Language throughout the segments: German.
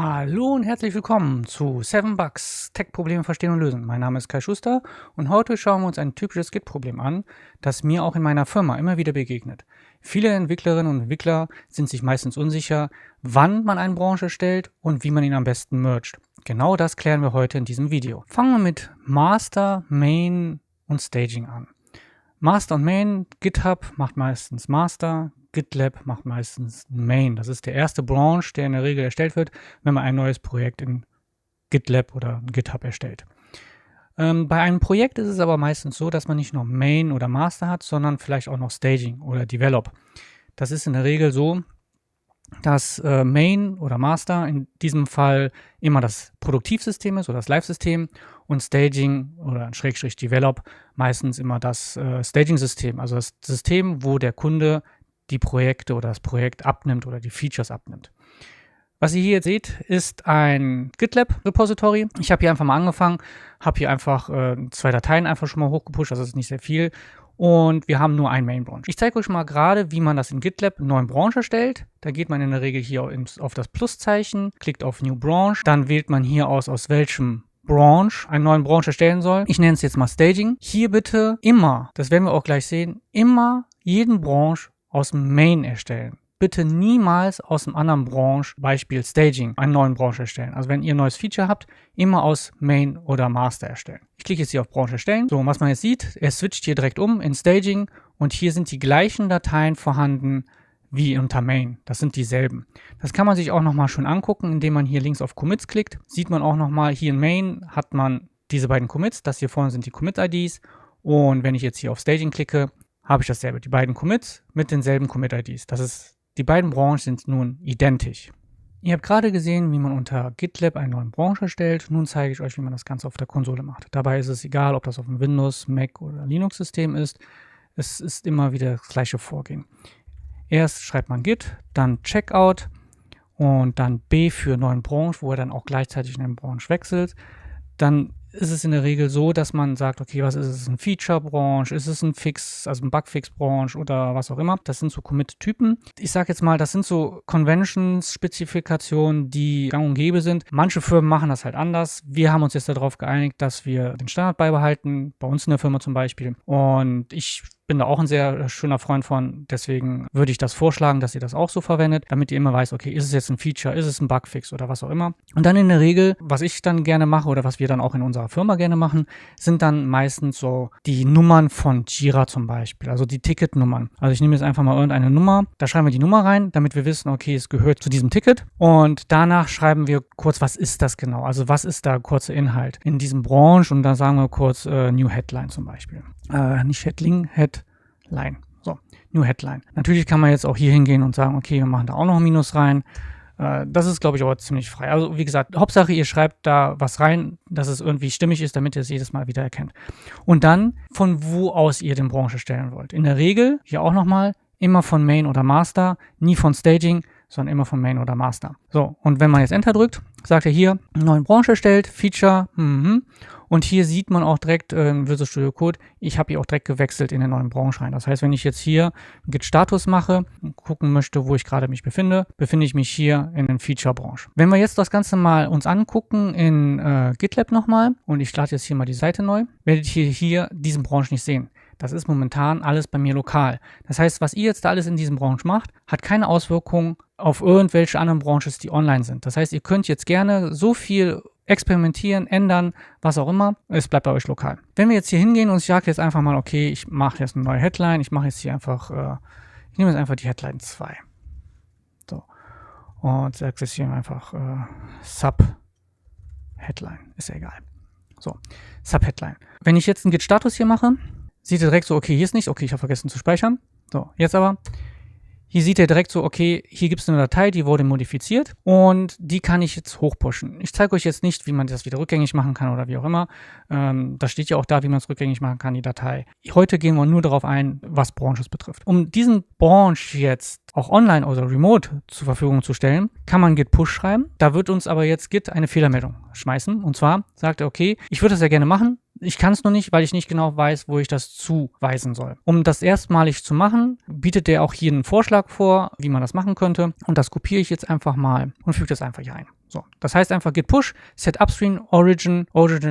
Hallo und herzlich willkommen zu 7 Bugs, Tech-Probleme verstehen und lösen. Mein Name ist Kai Schuster und heute schauen wir uns ein typisches Git-Problem an, das mir auch in meiner Firma immer wieder begegnet. Viele Entwicklerinnen und Entwickler sind sich meistens unsicher, wann man einen Branch erstellt und wie man ihn am besten mergt. Genau das klären wir heute in diesem Video. Fangen wir mit Master, Main und Staging an. Master und Main, GitHub macht meistens Master, GitLab macht meistens Main. Das ist der erste Branch, der in der Regel erstellt wird, wenn man ein neues Projekt in GitLab oder GitHub erstellt. Bei einem Projekt ist es aber meistens so, dass man nicht nur Main oder Master hat, sondern vielleicht auch noch Staging oder Develop. Das ist in der Regel so, dass Main oder Master in diesem Fall immer das Produktivsystem ist oder das Live-System und Staging oder Schrägstrich Develop meistens immer das Staging-System, also das System, wo der Kunde die Projekte oder das Projekt abnimmt oder die Features abnimmt. Was ihr hier jetzt seht, ist ein GitLab-Repository. Ich habe hier einfach mal angefangen, habe hier einfach 2 Dateien einfach schon mal hochgepusht, das ist nicht sehr viel. Und wir haben nur einen Main-Branch. Ich zeige euch mal gerade, wie man das in GitLab einen neuen Branch erstellt. Da geht man in der Regel hier auf das Pluszeichen, klickt auf New Branch, dann wählt man hier aus welchem Branch einen neuen Branch erstellen soll. Ich nenne es jetzt mal Staging. Hier bitte immer, das werden wir auch gleich sehen, immer jeden Branch aus dem Main erstellen. Bitte niemals aus einem anderen Branch, Beispiel Staging, einen neuen Branch erstellen. Also wenn ihr ein neues Feature habt, immer aus Main oder Master erstellen. Ich klicke jetzt hier auf Branch erstellen. So, und was man jetzt sieht, er switcht hier direkt um in Staging und hier sind die gleichen Dateien vorhanden wie unter Main. Das sind dieselben. Das kann man sich auch nochmal schön angucken, indem man hier links auf Commits klickt. Sieht man auch nochmal, hier in Main hat man diese beiden Commits. Das hier vorne sind die Commit-IDs. Und wenn ich jetzt hier auf Staging klicke, habe ich dasselbe. Die beiden Commits mit denselben Commit-IDs. Die beiden Branchen sind nun identisch. Ihr habt gerade gesehen, wie man unter GitLab einen neuen Branch erstellt. Nun zeige ich euch, wie man das Ganze auf der Konsole macht. Dabei ist es egal, ob das auf dem Windows, Mac oder Linux-System ist. Es ist immer wieder das gleiche Vorgehen. Erst schreibt man Git, dann Checkout und dann B für neuen Branch, wo er dann auch gleichzeitig in den Branch wechselt. Dann ist es in der Regel so, dass man sagt, okay, was ist es, ein Feature-Branch, ist es ein Fix, also ein Bug-Fix-Branch oder was auch immer. Das sind so Commit-Typen. Ich sage jetzt mal, das sind so Conventions-Spezifikationen, die gang und gäbe sind. Manche Firmen machen das halt anders. Wir haben uns jetzt darauf geeinigt, dass wir den Standard beibehalten, bei uns in der Firma zum Beispiel. Und ich bin da auch ein sehr schöner Freund von, deswegen würde ich das vorschlagen, dass ihr das auch so verwendet, damit ihr immer weiß, okay, ist es jetzt ein Feature, ist es ein Bugfix oder was auch immer. Und dann in der Regel, was ich dann gerne mache oder was wir dann auch in unserer Firma gerne machen, sind dann meistens so die Nummern von Jira zum Beispiel, also die Ticketnummern. Also ich nehme jetzt einfach mal irgendeine Nummer, da schreiben wir die Nummer rein, damit wir wissen, okay, es gehört zu diesem Ticket und danach schreiben wir kurz, was ist das genau, also was ist da kurzer Inhalt in diesem Branch und dann sagen wir kurz New Headline zum Beispiel. Nicht Headling, Headline. So, New Headline. Natürlich kann man jetzt auch hier hingehen und sagen, okay, wir machen da auch noch ein Minus rein. Das ist, glaube ich, aber ziemlich frei. Also, wie gesagt, Hauptsache, ihr schreibt da was rein, dass es irgendwie stimmig ist, damit ihr es jedes Mal wieder erkennt. Und dann, von wo aus ihr den Branche stellen wollt. In der Regel, hier auch nochmal, immer von Main oder Master, nie von Staging, sondern immer von Main oder Master. So, und wenn man jetzt Enter drückt, sagt er hier, neuen Branche erstellt, Feature, und hier sieht man auch direkt in Visual Studio Code, ich habe hier auch direkt gewechselt in den neuen Branche rein. Das heißt, wenn ich jetzt hier Git Status mache und gucken möchte, wo ich gerade mich befinde ich mich hier in den Feature Branche. Wenn wir jetzt das Ganze mal uns angucken in GitLab nochmal und ich starte jetzt hier mal die Seite neu, werdet ihr hier diesen Branche nicht sehen. Das ist momentan alles bei mir lokal. Das heißt, was ihr jetzt da alles in diesem Branche macht, hat keine Auswirkungen auf irgendwelche anderen Branches, die online sind. Das heißt, ihr könnt jetzt gerne so viel experimentieren, ändern, was auch immer. Es bleibt bei euch lokal. Wenn wir jetzt hier hingehen und ich sage jetzt einfach mal, okay, ich mache jetzt eine neue Headline. Ich mache jetzt hier einfach, ich nehme jetzt einfach die Headline 2. So. Und sage jetzt hier einfach Sub-Headline. Ist ja egal. So, Sub-Headline. Wenn ich jetzt einen Git-Status hier mache, sieht ihr direkt so, okay, hier ist nichts, okay, ich habe vergessen zu speichern. So, jetzt aber, hier sieht ihr direkt so, okay, hier gibt es eine Datei, die wurde modifiziert und die kann ich jetzt hochpushen. Ich zeige euch jetzt nicht, wie man das wieder rückgängig machen kann oder wie auch immer. Das steht ja auch da, wie man es rückgängig machen kann, die Datei. Heute gehen wir nur darauf ein, was Branches betrifft. Um diesen Branch jetzt auch online oder remote zur Verfügung zu stellen, kann man Git Push schreiben. Da wird uns aber jetzt Git eine Fehlermeldung schmeißen. Und zwar sagt er, okay, ich würde das ja gerne machen, Ich kann es nur nicht, weil ich nicht genau weiß, wo ich das zuweisen soll. Um das erstmalig zu machen, bietet der auch hier einen Vorschlag vor, wie man das machen könnte. Und das kopiere ich jetzt einfach mal und füge das einfach hier ein. So, das heißt einfach git push, set upstream, origin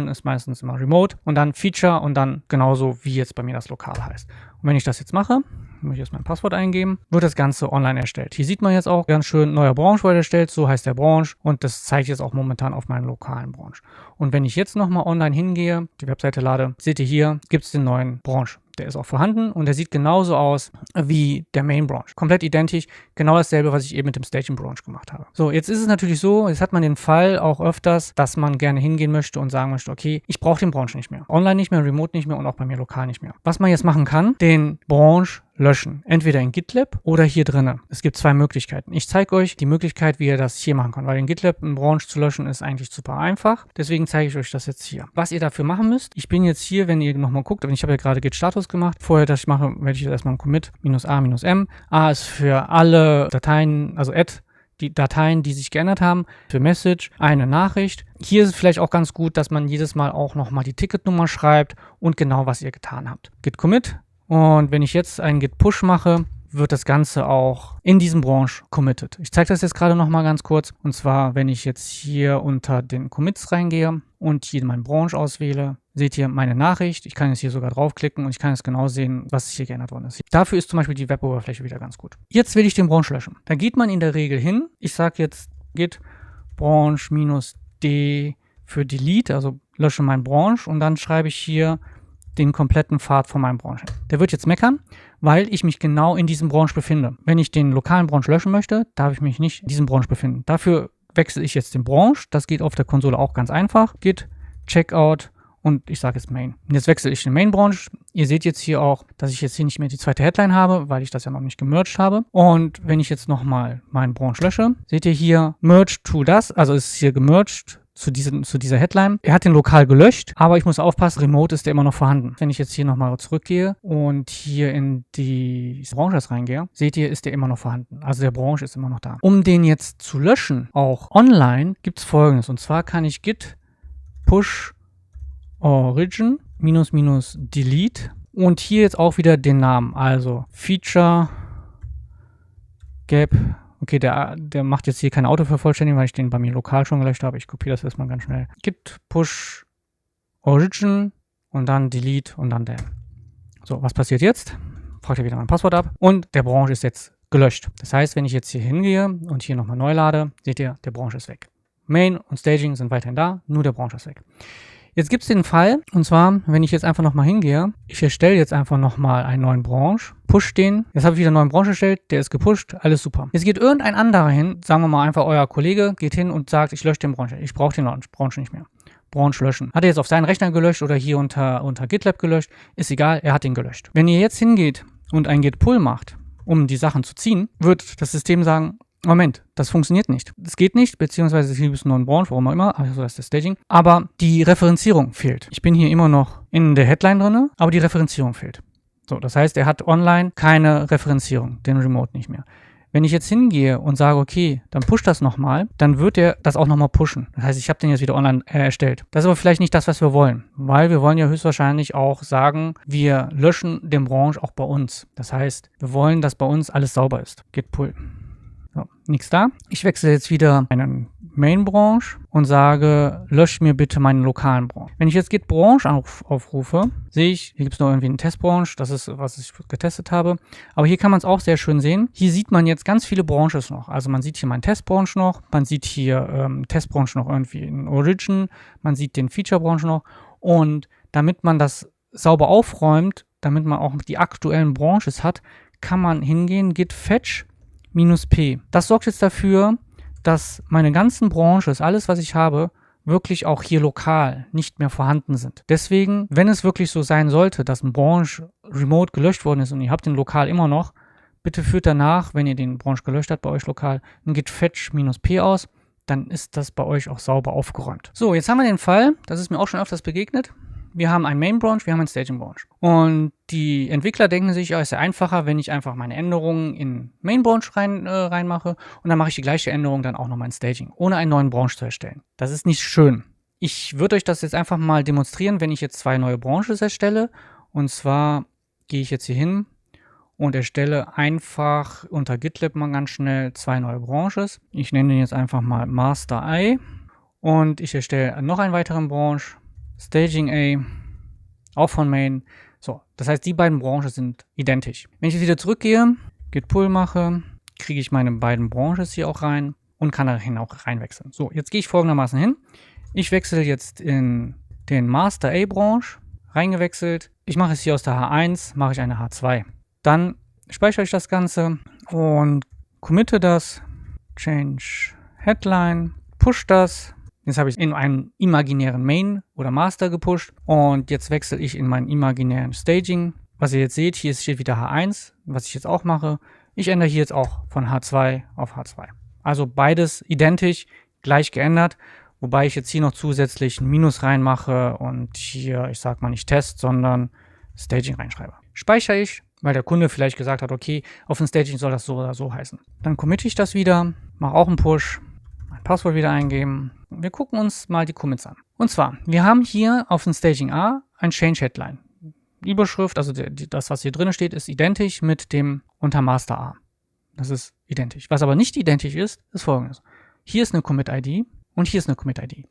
ist meistens immer remote und dann feature und dann genauso wie jetzt bei mir das lokal heißt. Und wenn ich das jetzt mache, muss ich jetzt mein Passwort eingeben, wird das Ganze online erstellt. Hier sieht man jetzt auch ganz schön, neuer Branch wurde erstellt, so heißt der Branch und das zeigt jetzt auch momentan auf meinem lokalen Branch. Und wenn ich jetzt nochmal online hingehe, die Webseite lade, seht ihr hier, gibt es den neuen Branch. Der ist auch vorhanden und der sieht genauso aus wie der Main Branch. Komplett identisch, genau dasselbe, was ich eben mit dem Staging Branch gemacht habe. So, jetzt ist es natürlich so, jetzt hat man den Fall auch öfters, dass man gerne hingehen möchte und sagen möchte, okay, ich brauche den Branch nicht mehr. Online nicht mehr, remote nicht mehr und auch bei mir lokal nicht mehr. Was man jetzt machen kann, den Branch löschen. Entweder in GitLab oder hier drinnen. Es gibt zwei Möglichkeiten. Ich zeige euch die Möglichkeit, wie ihr das hier machen könnt, weil in GitLab einen Branch zu löschen ist eigentlich super einfach. Deswegen zeige ich euch das jetzt hier. Was ihr dafür machen müsst, ich bin jetzt hier, wenn ihr nochmal guckt, ich habe ja gerade Git-Status gemacht. Vorher, das ich mache, werde ich jetzt erstmal ein Commit -a-m. A ist für alle Dateien, also add die Dateien, die sich geändert haben, für Message, eine Nachricht. Hier ist es vielleicht auch ganz gut, dass man jedes Mal auch nochmal die Ticketnummer schreibt und genau, was ihr getan habt. Git commit. Und wenn ich jetzt einen Git push mache, wird das Ganze auch in diesem Branch committed. Ich zeige das jetzt gerade nochmal ganz kurz. Und zwar, wenn ich jetzt hier unter den Commits reingehe und hier meinen Branch auswähle, seht ihr meine Nachricht. Ich kann jetzt hier sogar draufklicken und ich kann jetzt genau sehen, was hier geändert worden ist. Dafür ist zum Beispiel die Web-Oberfläche wieder ganz gut. Jetzt will ich den Branch löschen. Da geht man in der Regel hin. Ich sage jetzt git branch -d für delete, also lösche meinen Branch und dann schreibe ich hier den kompletten Pfad von meinem Branch. Der wird jetzt meckern, weil ich mich genau in diesem Branch befinde. Wenn ich den lokalen Branch löschen möchte, darf ich mich nicht in diesem Branch befinden. Dafür wechsle ich jetzt den Branch. Das geht auf der Konsole auch ganz einfach. Git checkout und ich sage jetzt Main. Und jetzt wechsle ich den Main Branch. Ihr seht jetzt hier auch, dass ich jetzt hier nicht mehr die zweite Headline habe, weil ich das ja noch nicht gemerged habe. Und wenn ich jetzt nochmal meinen Branch lösche, seht ihr hier Merge to das, also ist hier gemerged zu dieser Headline. Er hat den lokal gelöscht, aber ich muss aufpassen, remote ist der immer noch vorhanden. Wenn ich jetzt hier nochmal zurückgehe und hier in die Branches reingehe, seht ihr, ist der immer noch vorhanden. Also der Branch ist immer noch da. Um den jetzt zu löschen, auch online, gibt es Folgendes. Und zwar kann ich git push origin --delete und hier jetzt auch wieder den Namen. Also feature gap. Okay, der macht jetzt hier keine Autovervollständigung, weil ich den bei mir lokal schon gelöscht habe. Ich kopiere das erstmal ganz schnell. Git push origin und dann delete und dann der. So, was passiert jetzt? Fragt er wieder mein Passwort ab und der Branch ist jetzt gelöscht. Das heißt, wenn ich jetzt hier hingehe und hier nochmal neu lade, seht ihr, der Branch ist weg. Main und Staging sind weiterhin da, nur der Branch ist weg. Jetzt gibt es den Fall, und zwar, wenn ich jetzt einfach nochmal hingehe, ich erstelle jetzt einfach nochmal einen neuen Branch, push den, jetzt habe ich wieder einen neuen Branch erstellt, der ist gepusht, alles super. Jetzt geht irgendein anderer hin, sagen wir mal einfach euer Kollege, geht hin und sagt, ich lösche den Branch, ich brauche den Branch nicht mehr. Branch löschen. Hat er jetzt auf seinen Rechner gelöscht oder hier unter GitLab gelöscht, ist egal, er hat ihn gelöscht. Wenn ihr jetzt hingeht und ein Git pull macht, um die Sachen zu ziehen, wird das System sagen, Moment, das funktioniert nicht. Es geht nicht, beziehungsweise es gibt einen neuen Branch, warum auch immer, also das ist das Staging, aber die Referenzierung fehlt. Ich bin hier immer noch in der Headline drin, aber die Referenzierung fehlt. So, das heißt, er hat online keine Referenzierung, den Remote nicht mehr. Wenn ich jetzt hingehe und sage, okay, dann push das nochmal, dann wird er das auch nochmal pushen. Das heißt, ich habe den jetzt wieder online erstellt. Das ist aber vielleicht nicht das, was wir wollen, weil wir wollen ja höchstwahrscheinlich auch sagen, wir löschen den Branch auch bei uns. Das heißt, wir wollen, dass bei uns alles sauber ist. Git pull. So, nichts da. Ich wechsle jetzt wieder einen Main Branch und sage, lösch mir bitte meinen lokalen Branch. Wenn ich jetzt Git Branch aufrufe, sehe ich, hier gibt es noch irgendwie einen Test Branch, das ist, was ich getestet habe. Aber hier kann man es auch sehr schön sehen. Hier sieht man jetzt ganz viele Branches noch. Also man sieht hier meinen Test Branch noch, man sieht hier Test Branch noch irgendwie in Origin, man sieht den Feature Branch noch. Und damit man das sauber aufräumt, damit man auch die aktuellen Branches hat, kann man hingehen, git fetch -p. Das sorgt jetzt dafür, dass meine ganzen Branches, alles was ich habe, wirklich auch hier lokal nicht mehr vorhanden sind. Deswegen, wenn es wirklich so sein sollte, dass ein Branch remote gelöscht worden ist und ihr habt den lokal immer noch, bitte führt danach, wenn ihr den Branch gelöscht habt bei euch lokal, ein git fetch -p aus, dann ist das bei euch auch sauber aufgeräumt. So, jetzt haben wir den Fall, das ist mir auch schon öfters begegnet. Wir haben einen Main Branch, wir haben einen Staging Branch. Und die Entwickler denken sich, ja, ist ja einfacher, wenn ich einfach meine Änderungen in Main Branch reinmache und dann mache ich die gleiche Änderung dann auch nochmal in Staging, ohne einen neuen Branch zu erstellen. Das ist nicht schön. Ich würde euch das jetzt einfach mal demonstrieren, wenn ich jetzt zwei neue Branches erstelle. Und zwar gehe ich jetzt hier hin und erstelle einfach unter GitLab mal ganz schnell 2 neue Branches. Ich nenne den jetzt einfach mal Master A und ich erstelle noch einen weiteren Branch, Staging A, auch von Main. So, das heißt, die beiden Branches sind identisch. Wenn ich jetzt wieder zurückgehe, Git Pull mache, kriege ich meine beiden Branches hier auch rein und kann dahin auch reinwechseln. So, jetzt gehe ich folgendermaßen hin. Ich wechsle jetzt in den Master A Branch, reingewechselt. Ich mache es hier aus der H1, mache ich eine H2. Dann speichere ich das Ganze und committe das, change Headline, push das. Jetzt habe ich in einen imaginären Main oder Master gepusht und jetzt wechsle ich in meinen imaginären Staging. Was ihr jetzt seht, hier steht wieder H1, was ich jetzt auch mache. Ich ändere hier jetzt auch von H2 auf H2. Also beides identisch, gleich geändert, wobei ich jetzt hier noch zusätzlich ein Minus reinmache und hier, ich sag mal nicht Test, sondern Staging reinschreibe. Speichere ich, weil der Kunde vielleicht gesagt hat, okay, auf dem Staging soll das so oder so heißen. Dann committe ich das wieder, mache auch einen Push, mein Passwort wieder eingeben. Wir gucken uns mal die Commits an. Und zwar, wir haben hier auf dem Staging A ein Change Headline. Die Überschrift, also das, was hier drin steht, ist identisch mit dem unter Master A. Das ist identisch. Was aber nicht identisch ist, ist folgendes. Hier ist eine Commit-ID und hier ist eine Commit-ID.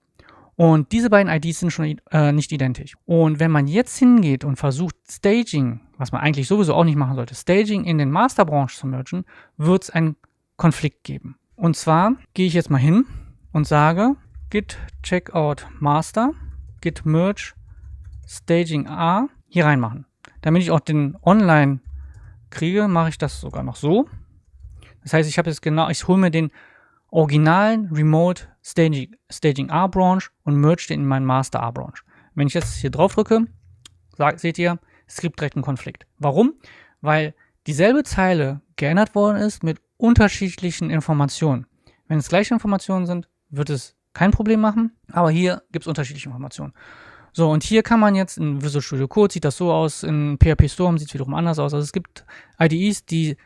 Und diese beiden IDs sind schon nicht identisch. Und wenn man jetzt hingeht und versucht, Staging, was man eigentlich sowieso auch nicht machen sollte, Staging in den Master-Branch zu mergen, wird es einen Konflikt geben. Und zwar gehe ich jetzt mal hin und sage git checkout master, git merge staging A hier reinmachen. Damit ich auch den Online kriege, mache ich das sogar noch so. Das heißt, ich habe jetzt genau, ich hole mir den originalen Remote Staging A Branch und merge den in meinen Master A Branch. Wenn ich jetzt hier drauf drücke, seht ihr, es gibt direkt einen Konflikt. Warum? Weil dieselbe Zeile geändert worden ist mit unterschiedlichen Informationen. Wenn es gleiche Informationen sind, wird es kein Problem machen, aber hier gibt es unterschiedliche Informationen. So, und hier kann man jetzt in Visual Studio Code sieht das so aus, in PHP Storm sieht es wiederum anders aus. Also es gibt IDEs, die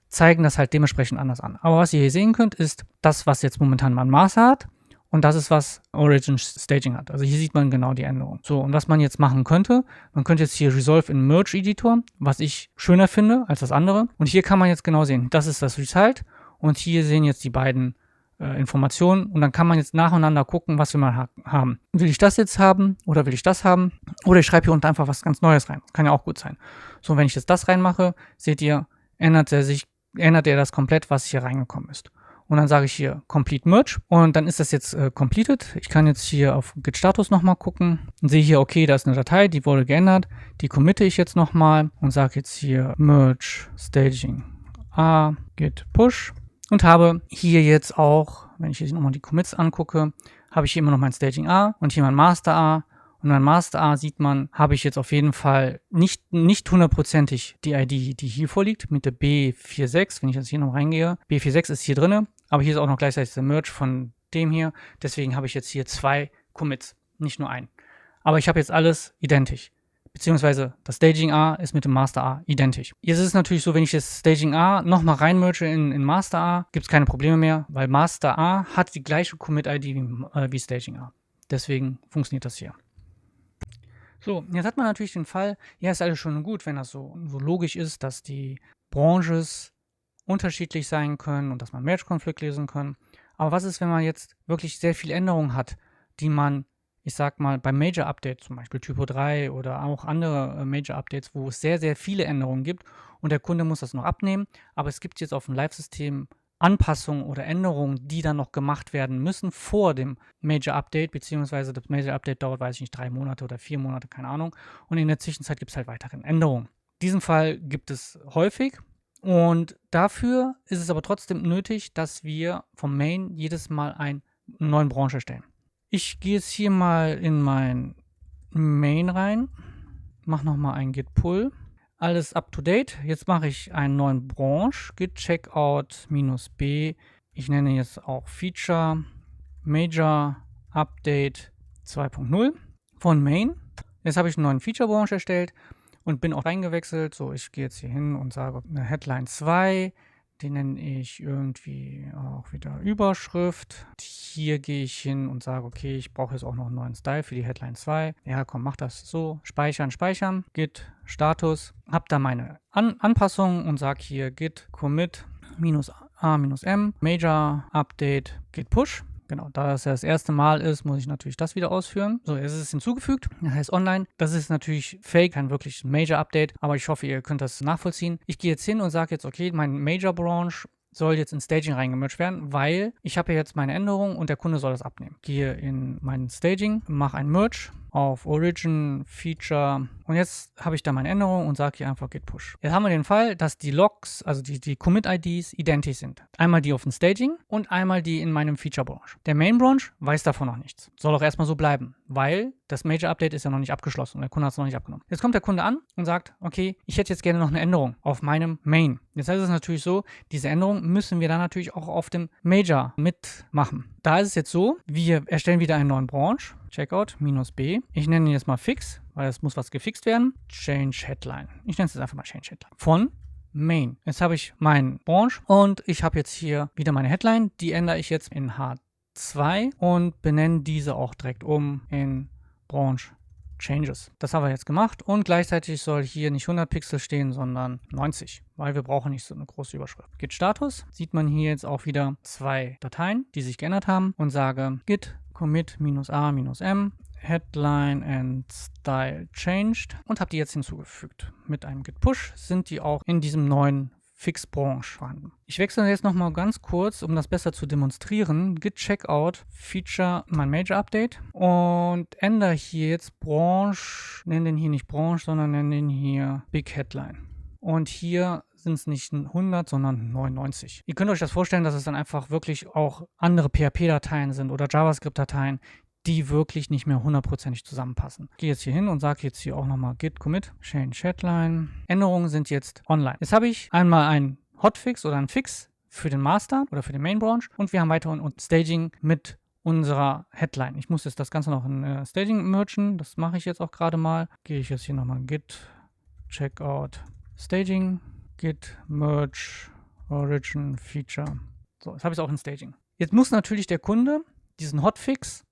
zeigen das halt dementsprechend anders an. Aber was ihr hier sehen könnt, ist das, was jetzt momentan mein Master hat und das ist, was Origin Staging hat. Also hier sieht man genau die Änderung. So, und was man jetzt machen könnte, man könnte jetzt hier Resolve in Merge Editor, was ich schöner finde als das andere. Und hier kann man jetzt genau sehen, das ist das Result und hier sehen jetzt die beiden Informationen und dann kann man jetzt nacheinander gucken, was wir mal haben. Will ich das jetzt haben oder will ich das haben? Oder ich schreibe hier unten einfach was ganz Neues rein. Kann ja auch gut sein. So, wenn ich jetzt das reinmache, seht ihr, ändert er das komplett, was hier reingekommen ist. Und dann sage ich hier Complete Merge und dann ist das jetzt completed. Ich kann jetzt hier auf Git Status nochmal gucken und sehe hier, okay, da ist eine Datei, die wurde geändert. Die committe ich jetzt nochmal und sage jetzt hier Merge Staging A Git Push. Und habe hier jetzt auch, wenn ich hier nochmal die Commits angucke, habe ich hier immer noch mein Staging A und hier mein Master A. Und mein Master A sieht man, habe ich jetzt auf jeden Fall nicht hundertprozentig die ID, die hier vorliegt, mit der B46. Wenn ich jetzt hier noch reingehe, B46 ist hier drin, aber hier ist auch noch gleichzeitig der Merge von dem hier. Deswegen habe ich jetzt hier 2 Commits, nicht nur einen. Aber ich habe jetzt alles identisch. Beziehungsweise das Staging A ist mit dem Master A identisch. Jetzt ist es natürlich so, wenn ich das Staging A nochmal reinmerge in Master A, gibt es keine Probleme mehr, weil Master A hat die gleiche Commit-ID wie Staging A. Deswegen funktioniert das hier. So, jetzt hat man natürlich den Fall, ja, ist alles schon gut, wenn das so logisch ist, dass die Branches unterschiedlich sein können und dass man Merge-Konflikt lesen kann. Aber was ist, wenn man jetzt wirklich sehr viele Änderungen hat, die man, ich sag mal, beim Major Update, zum Beispiel Typo 3 oder auch andere Major Updates, wo es sehr, sehr viele Änderungen gibt und der Kunde muss das noch abnehmen, aber es gibt jetzt auf dem Live-System Anpassungen oder Änderungen, die dann noch gemacht werden müssen vor dem Major Update, beziehungsweise das Major Update dauert, weiß ich nicht, 3 Monate oder 4 Monate, keine Ahnung, und in der Zwischenzeit gibt es halt weitere Änderungen. Diesen Fall gibt es häufig und dafür ist es aber trotzdem nötig, dass wir vom Main jedes Mal einen neuen Branche erstellen. Ich gehe jetzt hier mal in mein Main rein, mache nochmal ein Git Pull, alles up to date. Jetzt mache ich einen neuen Branch, Git Checkout -b. Ich nenne jetzt auch Feature Major Update 2.0 von Main. Jetzt habe ich einen neuen Feature Branch erstellt und bin auch reingewechselt. So, ich gehe jetzt hier hin und sage eine Headline 2, Den nenne ich irgendwie auch wieder Überschrift. Hier gehe ich hin und sage, okay, ich brauche jetzt auch noch einen neuen Style für die Headline 2. Ja, komm, mach das so. Speichern, Git Status. Hab da meine Anpassungen und sage hier Git Commit -a-m Major Update Git Push. Genau, da es ja das erste Mal ist, muss ich natürlich das wieder ausführen. So, jetzt ist es hinzugefügt. Das heißt online. Das ist natürlich fake, kein wirklich Major Update, aber ich hoffe, ihr könnt das nachvollziehen. Ich gehe jetzt hin und sage jetzt, okay, mein Major Branch soll jetzt in Staging reingemerged werden, weil ich habe ja jetzt meine Änderung und der Kunde soll das abnehmen. Gehe in mein Staging, mache ein Merge auf Origin, Feature und jetzt habe ich da meine Änderung und sage hier einfach Git Push. Jetzt haben wir den Fall, dass die Logs, also die Commit-IDs identisch sind. Einmal die auf dem Staging und einmal die in meinem Feature-Branch. Der Main-Branch weiß davon noch nichts. Soll auch erstmal so bleiben, weil das Major-Update ist ja noch nicht abgeschlossen und der Kunde hat es noch nicht abgenommen. Jetzt kommt der Kunde an und sagt, okay, ich hätte jetzt gerne noch eine Änderung auf meinem Main. Jetzt heißt es natürlich so, diese Änderung müssen wir dann natürlich auch auf dem Major mitmachen. Da ist es jetzt so, wir erstellen wieder einen neuen Branch, Checkout -b. Ich nenne ihn jetzt mal Fix, weil es muss was gefixt werden. Change Headline. Ich nenne es jetzt einfach mal Change Headline. Von Main. Jetzt habe ich meinen Branch und ich habe jetzt hier wieder meine Headline. Die ändere ich jetzt in H2 und benenne diese auch direkt um in Branch Changes. Das haben wir jetzt gemacht und gleichzeitig soll hier nicht 100 Pixel stehen, sondern 90, weil wir brauchen nicht so eine große Überschrift. Git Status sieht man hier jetzt auch wieder 2 Dateien, die sich geändert haben und sage Git Commit -a-m Headline and Style changed und habe die jetzt hinzugefügt. Mit einem Git Push sind die auch in diesem neuen Fix-Branch vorhanden. Ich wechsle jetzt nochmal ganz kurz, um das besser zu demonstrieren. Git Checkout Feature mein Major Update und ändere hier jetzt Branch, nenne den hier nicht Branch, sondern nenne den hier Big Headline. Und hier sind es nicht 100, sondern 99. Ihr könnt euch das vorstellen, dass es dann einfach wirklich auch andere PHP-Dateien sind oder JavaScript-Dateien, die wirklich nicht mehr hundertprozentig zusammenpassen. Ich gehe jetzt hier hin und sage jetzt hier auch nochmal Git Commit, Change Headline. Änderungen sind jetzt online. Jetzt habe ich einmal einen Hotfix oder einen Fix für den Master oder für den Main Branch und wir haben weiterhin Staging mit unserer Headline. Ich muss jetzt das Ganze noch in Staging mergen. Das mache ich jetzt auch gerade mal. Gehe ich jetzt hier nochmal Git Checkout Staging, Git Merge Origin Feature. So, jetzt habe ich es auch in Staging. Jetzt muss natürlich der Kunde diesen Hotfix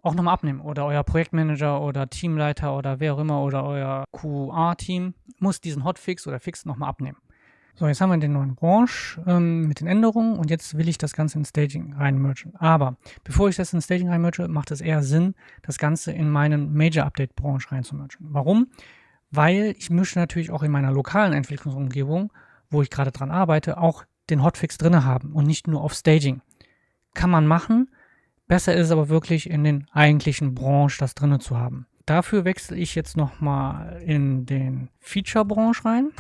auch nochmal abnehmen oder euer Projektmanager oder Teamleiter oder wer auch immer oder euer QA-Team muss diesen Hotfix oder Fix nochmal abnehmen. So, jetzt haben wir den neuen Branch mit den Änderungen und jetzt will ich das Ganze in Staging reinmergen. Aber bevor ich das in Staging reinmerge, macht es eher Sinn, das Ganze in meinen Major-Update-Branch reinzumergen. Warum? Weil ich möchte natürlich auch in meiner lokalen Entwicklungsumgebung, wo ich gerade dran arbeite, auch den Hotfix drin haben und nicht nur auf Staging. Kann man machen. Besser ist es aber wirklich in den eigentlichen Branch das drin zu haben. Dafür wechsle ich jetzt nochmal in den Feature-Branch rein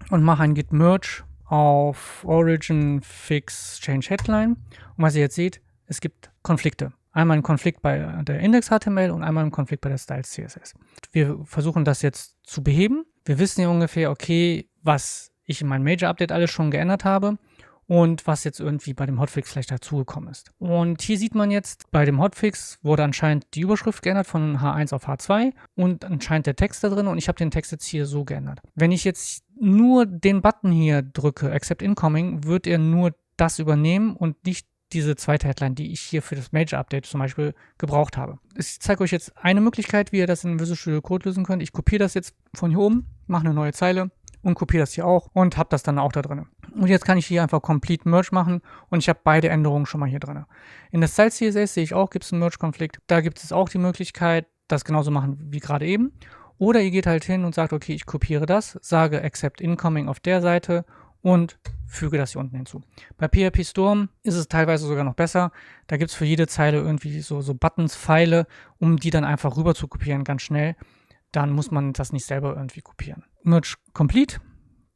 und mache ein Git Merge auf Origin Fix Change Headline. Und was ihr jetzt seht, es gibt Konflikte. Einmal ein Konflikt bei der Index.html und einmal ein Konflikt bei der Styles CSS. Wir versuchen das jetzt zu beheben. Wir wissen ja ungefähr, okay, was ich in meinem Major Update alles schon geändert habe und was jetzt irgendwie bei dem Hotfix vielleicht dazugekommen ist. Und hier sieht man jetzt, bei dem Hotfix wurde anscheinend die Überschrift geändert von H1 auf H2 und anscheinend der Text da drin und ich habe den Text jetzt hier so geändert. Wenn ich jetzt nur den Button hier drücke, Accept Incoming, wird er nur das übernehmen und nicht diese zweite Headline, die ich hier für das Major Update zum Beispiel gebraucht habe. Ich zeige euch jetzt eine Möglichkeit, wie ihr das in Visual Studio Code lösen könnt. Ich kopiere das jetzt von hier oben, mache eine neue Zeile und kopiere das hier auch und habe das dann auch da drin. Und jetzt kann ich hier einfach Complete Merge machen und ich habe beide Änderungen schon mal hier drin. In der Style CSS sehe ich auch, gibt es einen Merge-Konflikt. Da gibt es auch die Möglichkeit, das genauso machen wie gerade eben. Oder ihr geht halt hin und sagt, okay, ich kopiere das, sage Accept Incoming auf der Seite und füge das hier unten hinzu. Bei PHP Storm ist es teilweise sogar noch besser. Da gibt es für jede Zeile irgendwie so Buttons, Pfeile, um die dann einfach rüber zu kopieren, ganz schnell. Dann muss man das nicht selber irgendwie kopieren. Merge Complete.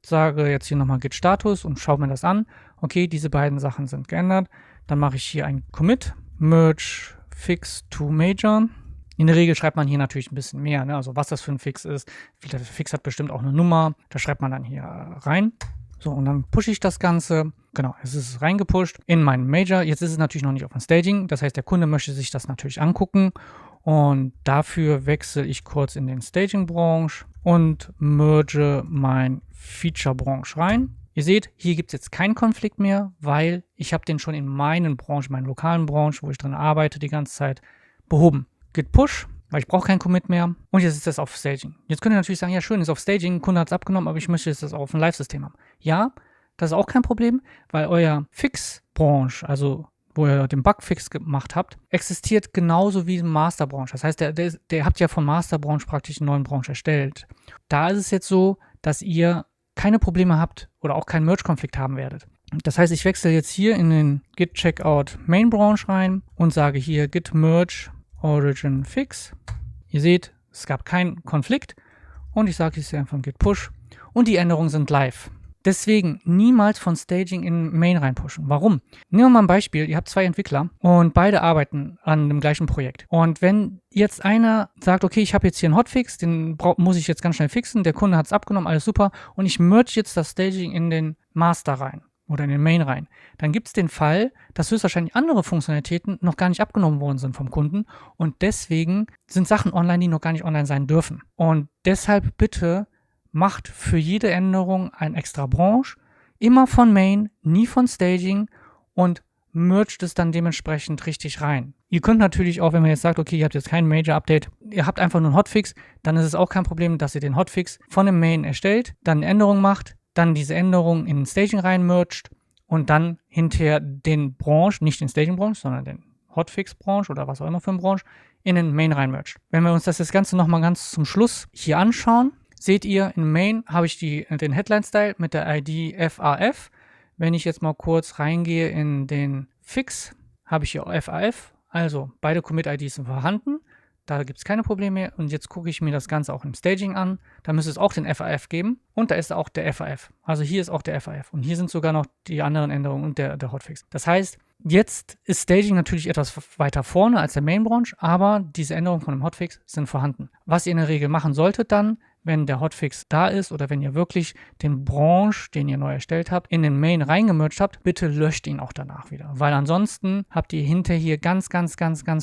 Sage jetzt hier nochmal Git Status und schaue mir das an. Okay, diese beiden Sachen sind geändert. Dann mache ich hier ein Commit. Merge Fix to Major. In der Regel schreibt man hier natürlich ein bisschen mehr, ne? Also was das für ein Fix ist. Der Fix hat bestimmt auch eine Nummer. Da schreibt man dann hier rein. So, und dann pushe ich das Ganze. Genau, es ist reingepusht in meinen Major. Jetzt ist es natürlich noch nicht auf dem Staging. Das heißt, der Kunde möchte sich das natürlich angucken. Und dafür wechsle ich kurz in den Staging-Branch und merge mein Feature-Branch rein. Ihr seht, hier gibt es jetzt keinen Konflikt mehr, weil ich habe den schon in meinen Branchen, meinen lokalen Branchen, wo ich drin arbeite, die ganze Zeit behoben. Git Push, weil ich brauche keinen Commit mehr. Und jetzt ist das auf Staging. Jetzt könnt ihr natürlich sagen, ja schön, ist auf Staging, ein Kunde hat es abgenommen, aber ich möchte jetzt das auf ein Live-System haben. Ja, das ist auch kein Problem, weil euer Fix-Branche, also wo ihr den Bugfix gemacht habt, existiert genauso wie die Masterbranche. Das heißt, der habt ja von Masterbranche praktisch einen neuen Branche erstellt. Da ist es jetzt so, dass ihr keine Probleme habt oder auch keinen Merge-Konflikt haben werdet. Das heißt, ich wechsle jetzt hier in den Git Checkout Main Branch rein und sage hier Git Merge Origin Fix. Ihr seht, es gab keinen Konflikt und ich sage jetzt hier einfach Git Push und die Änderungen sind live. Deswegen niemals von Staging in Main reinpushen. Warum? Nehmen wir mal ein Beispiel. Ihr habt 2 Entwickler und beide arbeiten an dem gleichen Projekt. Und wenn jetzt einer sagt, okay, ich habe jetzt hier einen Hotfix, den muss ich jetzt ganz schnell fixen, der Kunde hat es abgenommen, alles super, und ich merge jetzt das Staging in den Master rein oder in den Main rein, dann gibt es den Fall, dass höchstwahrscheinlich andere Funktionalitäten noch gar nicht abgenommen worden sind vom Kunden und deswegen sind Sachen online, die noch gar nicht online sein dürfen. Und deshalb bitte macht für jede Änderung ein extra Branche, immer von Main, nie von Staging und mergt es dann dementsprechend richtig rein. Ihr könnt natürlich auch, wenn man jetzt sagt, okay, ihr habt jetzt kein Major-Update, ihr habt einfach nur einen Hotfix, dann ist es auch kein Problem, dass ihr den Hotfix von dem Main erstellt, dann eine Änderung macht, dann diese Änderung in den Staging rein mergt und dann hinterher den Branche, nicht den Staging-Branche, sondern den Hotfix-Branche oder was auch immer für eine Branche, in den Main rein mergt. Wenn wir uns das Ganze nochmal ganz zum Schluss hier anschauen, seht ihr, in Main habe ich den Headline-Style mit der ID FAF. Wenn ich jetzt mal kurz reingehe in den Fix, habe ich hier FAF. Also beide Commit-IDs sind vorhanden. Da gibt es keine Probleme mehr. Und jetzt gucke ich mir das Ganze auch im Staging an. Da müsste es auch den FAF geben. Und da ist auch der FAF. Also hier ist auch der FAF. Und hier sind sogar noch die anderen Änderungen und der Hotfix. Das heißt, jetzt ist Staging natürlich etwas weiter vorne als der Main-Branch, aber diese Änderungen von dem Hotfix sind vorhanden. Was ihr in der Regel machen solltet dann, wenn der Hotfix da ist oder wenn ihr wirklich den Branch, den ihr neu erstellt habt, in den Main reingemerged habt, bitte löscht ihn auch danach wieder. Weil ansonsten habt ihr hinter hier ganz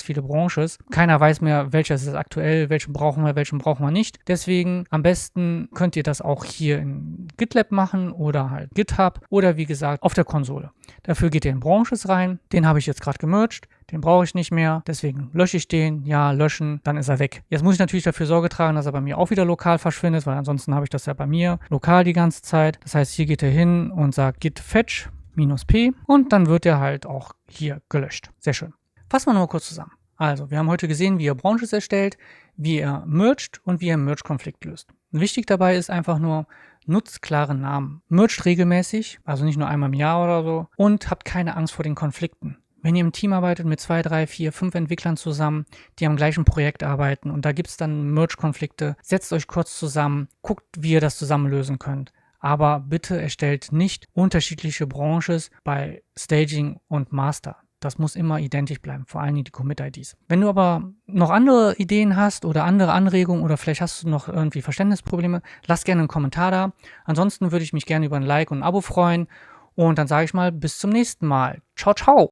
viele Branches. Keiner weiß mehr, welches ist aktuell, welchen brauchen wir nicht. Deswegen am besten könnt ihr das auch hier in GitLab machen oder halt GitHub oder wie gesagt auf der Konsole. Dafür geht ihr in Branches rein. Den habe ich jetzt gerade gemerged. Den brauche ich nicht mehr, deswegen lösche ich den, ja, löschen, dann ist er weg. Jetzt muss ich natürlich dafür Sorge tragen, dass er bei mir auch wieder lokal verschwindet, weil ansonsten habe ich das ja bei mir lokal die ganze Zeit. Das heißt, hier geht er hin und sagt git fetch -p und dann wird er halt auch hier gelöscht. Sehr schön. Fassen wir nochmal kurz zusammen. Also, wir haben heute gesehen, wie ihr Branches erstellt, wie ihr mergt und wie ihr Merge-Konflikt löst. Wichtig dabei ist einfach nur, nutzt klare Namen. Mergt regelmäßig, also nicht nur einmal im Jahr oder so, und habt keine Angst vor den Konflikten. Wenn ihr im Team arbeitet mit 2, 3, 4, 5 Entwicklern zusammen, die am gleichen Projekt arbeiten und da gibt es dann Merge-Konflikte, setzt euch kurz zusammen, guckt, wie ihr das zusammen lösen könnt. Aber bitte erstellt nicht unterschiedliche Branches bei Staging und Master. Das muss immer identisch bleiben, vor allem die Commit-IDs. Wenn du aber noch andere Ideen hast oder andere Anregungen oder vielleicht hast du noch irgendwie Verständnisprobleme, lass gerne einen Kommentar da. Ansonsten würde ich mich gerne über ein Like und ein Abo freuen. Und dann sage ich mal, bis zum nächsten Mal. Ciao, ciao!